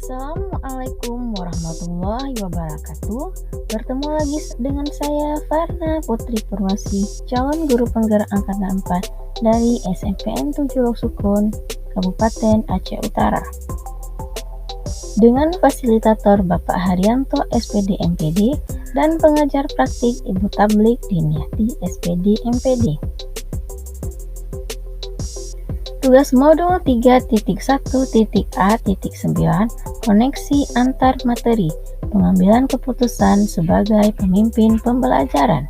Assalamualaikum warahmatullahi wabarakatuh. Bertemu lagi dengan saya Farna Putri Purwasi, calon guru penggerak angkatan 4 dari SMPN 7 Loksukun, Kabupaten Aceh Utara. Dengan fasilitator Bapak Haryanto SPD MPD dan pengajar praktik Ibu Tablik Diniati SPD MPD. Tugas modul 3.1.A.9 Koneksi antar materi, pengambilan keputusan sebagai pemimpin pembelajaran.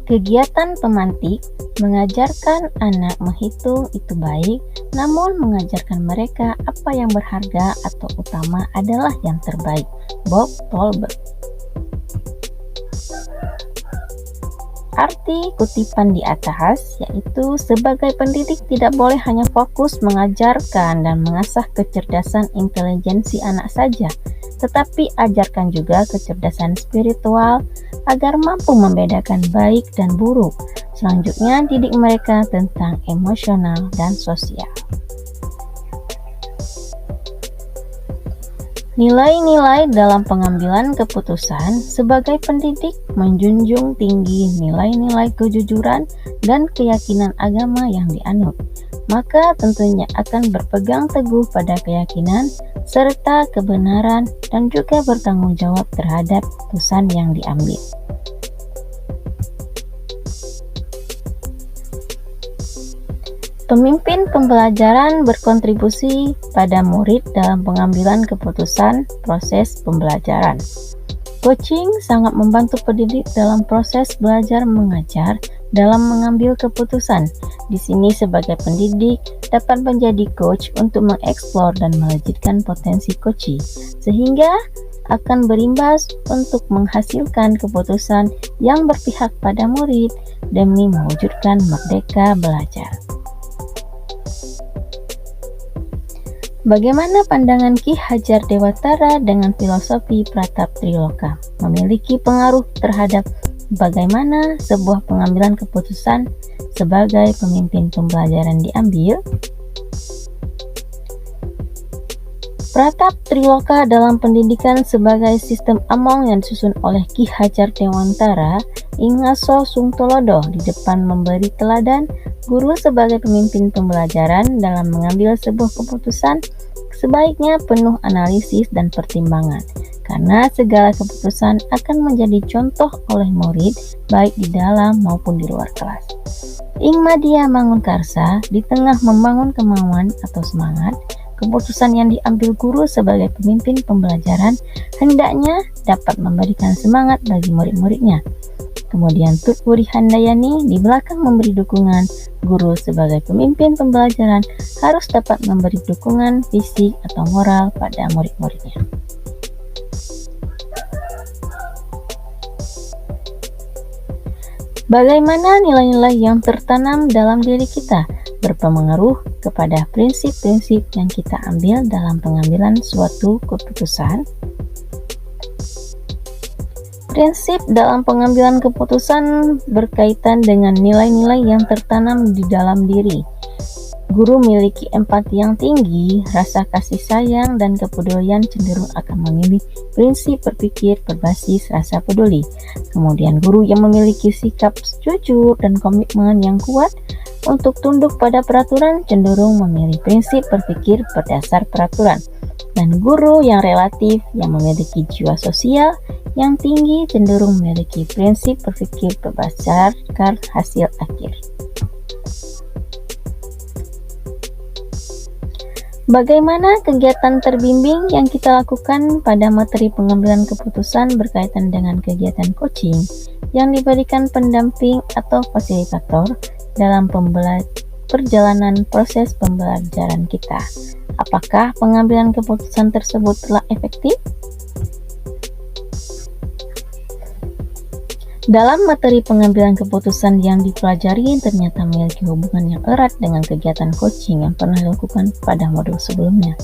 Kegiatan pemantik mengajarkan anak menghitung itu baik, namun mengajarkan mereka apa yang berharga atau utama adalah yang terbaik. Bob Tolbert. Arti kutipan di atas yaitu sebagai pendidik tidak boleh hanya fokus mengajarkan dan mengasah kecerdasan intelijensi anak saja, tetapi ajarkan juga kecerdasan spiritual agar mampu membedakan baik dan buruk. Selanjutnya, didik mereka tentang emosional dan sosial. Nilai-nilai dalam pengambilan keputusan sebagai pendidik menjunjung tinggi nilai-nilai kejujuran dan keyakinan agama yang dianut. Maka tentunya akan berpegang teguh pada keyakinan serta kebenaran dan juga bertanggung jawab terhadap keputusan yang diambil. Pemimpin pembelajaran berkontribusi pada murid dalam pengambilan keputusan proses pembelajaran. Coaching sangat membantu pendidik dalam proses belajar mengajar dalam mengambil keputusan. Di sini sebagai pendidik dapat menjadi coach untuk mengeksplor dan melejitkan potensi coaching, sehingga akan berimbas untuk menghasilkan keputusan yang berpihak pada murid demi mewujudkan merdeka belajar. Bagaimana pandangan Ki Hajar Dewantara dengan filosofi Pratap Triloka memiliki pengaruh terhadap bagaimana sebuah pengambilan keputusan sebagai pemimpin pembelajaran diambil? Pratap Triloka dalam pendidikan sebagai sistem among yang disusun oleh Ki Hajar Dewantara Ingaso Sungtolodo di depan memberi teladan. Guru sebagai pemimpin pembelajaran dalam mengambil sebuah keputusan sebaiknya penuh analisis dan pertimbangan, karena segala keputusan akan menjadi contoh oleh murid baik di dalam maupun di luar kelas. Ing Madya Mangunkarsa, di tengah membangun kemauan atau semangat, keputusan yang diambil guru sebagai pemimpin pembelajaran hendaknya dapat memberikan semangat bagi murid-muridnya. Kemudian Tut Wuri Handayani di belakang memberi dukungan. Guru sebagai pemimpin pembelajaran harus dapat memberi dukungan fisik atau moral pada murid-muridnya. Bagaimana nilai-nilai yang tertanam dalam diri kita berpengaruh kepada prinsip-prinsip yang kita ambil dalam pengambilan suatu keputusan? Prinsip dalam pengambilan keputusan berkaitan dengan nilai-nilai yang tertanam di dalam diri. Guru memiliki empati yang tinggi, rasa kasih sayang dan kepedulian cenderung akan memilih prinsip berpikir berbasis rasa peduli. Kemudian guru yang memiliki sikap jujur dan komitmen yang kuat untuk tunduk pada peraturan cenderung memilih prinsip berpikir berdasar peraturan. Dan guru yang relatif yang memiliki jiwa sosial yang tinggi cenderung memiliki prinsip berpikir berdasarkan hasil akhir. Bagaimana kegiatan terbimbing yang kita lakukan pada materi pengambilan keputusan berkaitan dengan kegiatan coaching yang diberikan pendamping atau fasilitator dalam perjalanan proses pembelajaran kita? Apakah pengambilan keputusan tersebut telah efektif? Dalam materi pengambilan keputusan yang dipelajari ternyata memiliki hubungan yang erat dengan kegiatan coaching yang pernah dilakukan pada modul sebelumnya.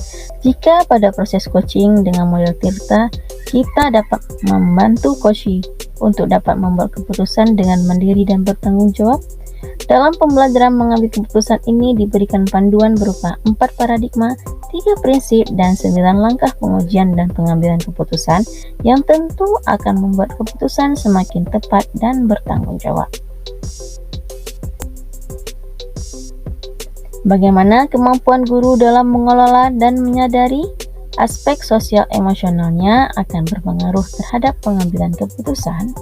Jika pada proses coaching dengan model Tirta, kita dapat membantu coaching untuk dapat membuat keputusan dengan mandiri dan bertanggung jawab, Dalam pembelajaran mengambil keputusan ini diberikan panduan berupa 4 paradigma, 3 prinsip, dan 9 langkah pengujian dan pengambilan keputusan yang tentu akan membuat keputusan semakin tepat dan bertanggung jawab. Bagaimana kemampuan guru dalam mengelola dan menyadari aspek sosial emosionalnya akan berpengaruh terhadap pengambilan keputusan?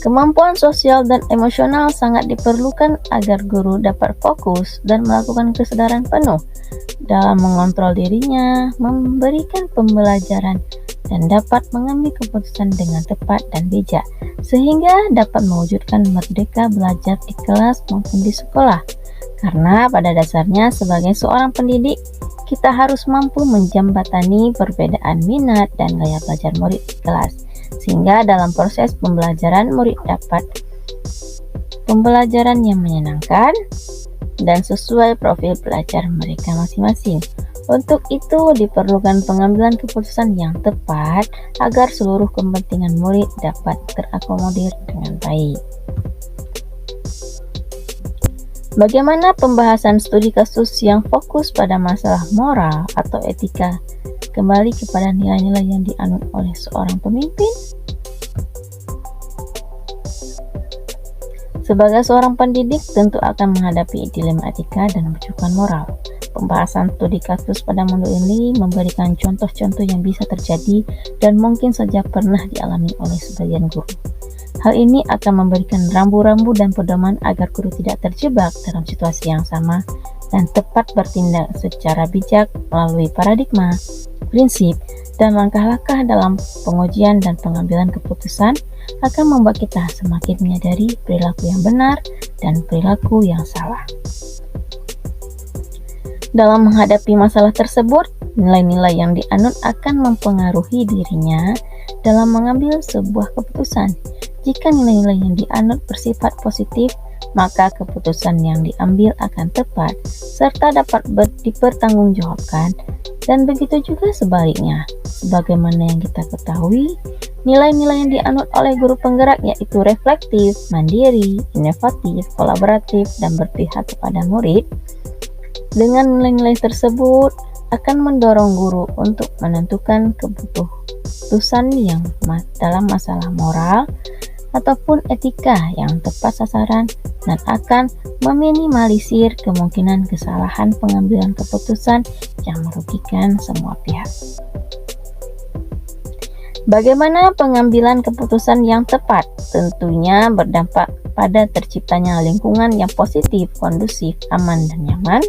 Kemampuan sosial dan emosional sangat diperlukan agar guru dapat fokus dan melakukan kesadaran penuh dalam mengontrol dirinya, memberikan pembelajaran, dan dapat mengambil keputusan dengan tepat dan bijak, sehingga dapat mewujudkan merdeka belajar di kelas maupun di sekolah. Karena pada dasarnya sebagai seorang pendidik, kita harus mampu menjembatani perbedaan minat dan gaya belajar murid di kelas, sehingga dalam proses pembelajaran murid dapat pembelajaran yang menyenangkan dan sesuai profil belajar mereka masing-masing. Untuk itu diperlukan pengambilan keputusan yang tepat agar seluruh kepentingan murid dapat terakomodir dengan baik. Bagaimana pembahasan studi kasus yang fokus pada masalah moral atau etika kembali kepada nilai-nilai yang dianut oleh seorang pemimpin? Sebagai seorang pendidik tentu akan menghadapi dilema etika dan rujukan moral. Pembahasan studi kasus pada modul ini memberikan contoh-contoh yang bisa terjadi dan mungkin saja pernah dialami oleh sebagian guru. Hal ini akan memberikan rambu-rambu dan pedoman agar guru tidak terjebak dalam situasi yang sama dan tepat bertindak secara bijak melalui paradigma, prinsip, dan langkah-langkah dalam pengujian dan pengambilan keputusan akan membuat kita semakin menyadari perilaku yang benar dan perilaku yang salah. Dalam menghadapi masalah tersebut, nilai-nilai yang dianut akan mempengaruhi dirinya dalam mengambil sebuah keputusan. Jika nilai-nilai yang dianut bersifat positif, maka keputusan yang diambil akan tepat serta dapat dipertanggungjawabkan, dan begitu juga sebaliknya. Sebagaimana yang kita ketahui, nilai-nilai yang dianut oleh guru penggerak yaitu reflektif, mandiri, inovatif, kolaboratif, dan berpihak kepada murid. Dengan nilai-nilai tersebut akan mendorong guru untuk menentukan keputusan yang dalam masalah moral ataupun etika yang tepat sasaran dan akan meminimalisir kemungkinan kesalahan pengambilan keputusan yang merugikan semua pihak. Bagaimana pengambilan keputusan yang tepat? Tentunya berdampak pada terciptanya lingkungan yang positif, kondusif, aman, dan nyaman.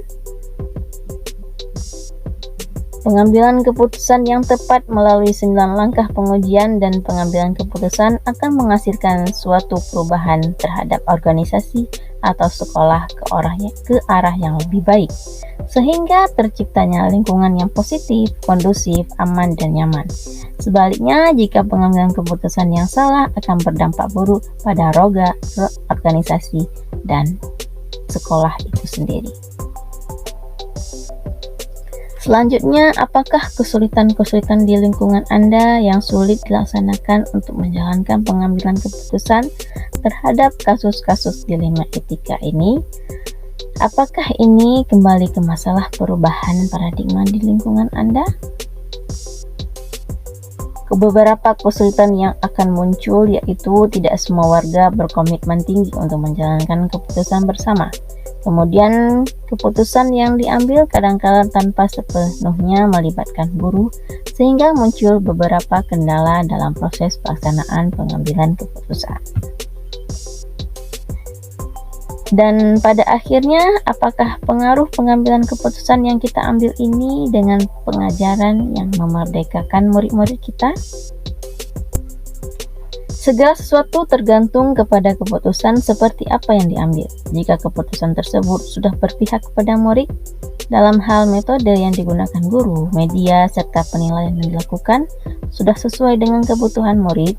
Pengambilan keputusan yang tepat melalui 9 langkah pengujian dan pengambilan keputusan akan menghasilkan suatu perubahan terhadap organisasi atau sekolah ke arah yang lebih baik, sehingga terciptanya lingkungan yang positif, kondusif, aman, dan nyaman. Sebaliknya, jika pengambilan keputusan yang salah akan berdampak buruk pada organisasi dan sekolah itu sendiri. Selanjutnya, apakah kesulitan-kesulitan di lingkungan Anda yang sulit dilaksanakan untuk menjalankan pengambilan keputusan terhadap kasus-kasus dilema etika ini? Apakah ini kembali ke masalah perubahan paradigma di lingkungan Anda? Beberapa kesulitan yang akan muncul yaitu tidak semua warga berkomitmen tinggi untuk menjalankan keputusan bersama. Kemudian, keputusan yang diambil kadang-kala tanpa sepenuhnya melibatkan guru, sehingga muncul beberapa kendala dalam proses pelaksanaan pengambilan keputusan. Dan pada akhirnya, apakah pengaruh pengambilan keputusan yang kita ambil ini dengan pengajaran yang memerdekakan murid-murid kita? Segala sesuatu tergantung kepada keputusan seperti apa yang diambil. Jika keputusan tersebut sudah berpihak kepada murid, dalam hal metode yang digunakan guru, media, serta penilaian yang dilakukan sudah sesuai dengan kebutuhan murid,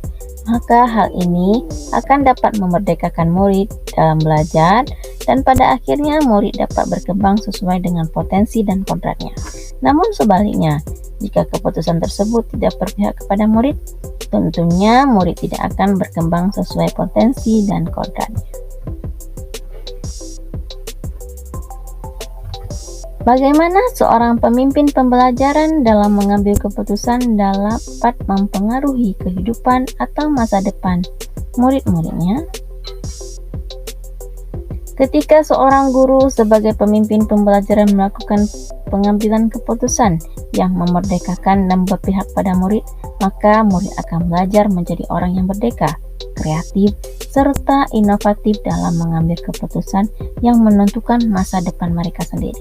maka hal ini akan dapat memerdekakan murid dalam belajar dan pada akhirnya murid dapat berkembang sesuai dengan potensi dan kodratnya. Namun sebaliknya, jika keputusan tersebut tidak berpihak kepada murid, Tentunya murid tidak akan berkembang sesuai potensi dan kodratnya. Bagaimana seorang pemimpin pembelajaran dalam mengambil keputusan dapat mempengaruhi kehidupan atau masa depan murid-muridnya? Ketika seorang guru sebagai pemimpin pembelajaran melakukan pengambilan keputusan yang memerdekakan dan berpihak pada murid, maka murid akan belajar menjadi orang yang merdeka, kreatif, serta inovatif dalam mengambil keputusan yang menentukan masa depan mereka sendiri.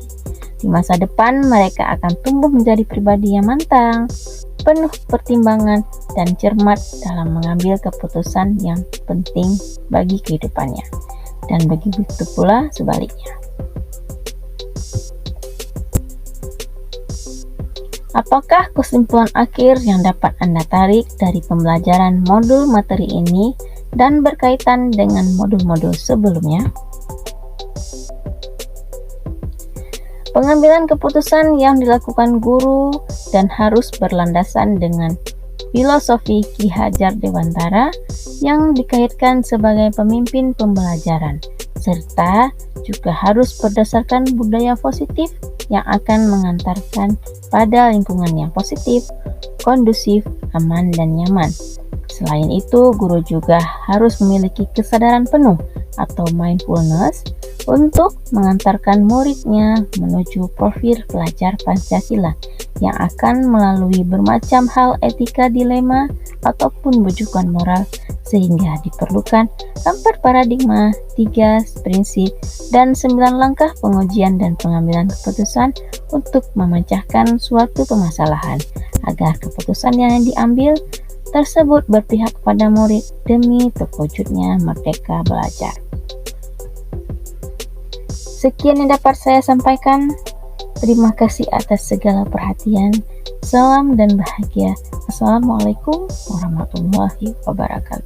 Di masa depan, mereka akan tumbuh menjadi pribadi yang matang, penuh pertimbangan, dan cermat dalam mengambil keputusan yang penting bagi kehidupannya. Dan begitu pula sebaliknya. Apakah kesimpulan akhir yang dapat Anda tarik dari pembelajaran modul materi ini dan berkaitan dengan modul-modul sebelumnya? Pengambilan keputusan yang dilakukan guru dan harus berlandasan dengan filosofi Ki Hajar Dewantara yang dikaitkan sebagai pemimpin pembelajaran, serta juga harus berdasarkan budaya positif yang akan mengantarkan pada lingkungan yang positif, kondusif, aman, dan nyaman. Selain itu, guru juga harus memiliki kesadaran penuh atau mindfulness untuk mengantarkan muridnya menuju profil pelajar Pancasila yang akan melalui bermacam hal etika dilema ataupun bujukan moral, sehingga diperlukan 4 paradigma, 3 prinsip, dan 9 langkah pengujian dan pengambilan keputusan untuk memecahkan suatu permasalahan agar keputusan yang diambil tersebut berpihak pada murid demi terwujudnya merdeka belajar. Sekian yang dapat saya sampaikan. Terima kasih atas segala perhatian. Salam dan bahagia. Assalamualaikum warahmatullahi wabarakatuh.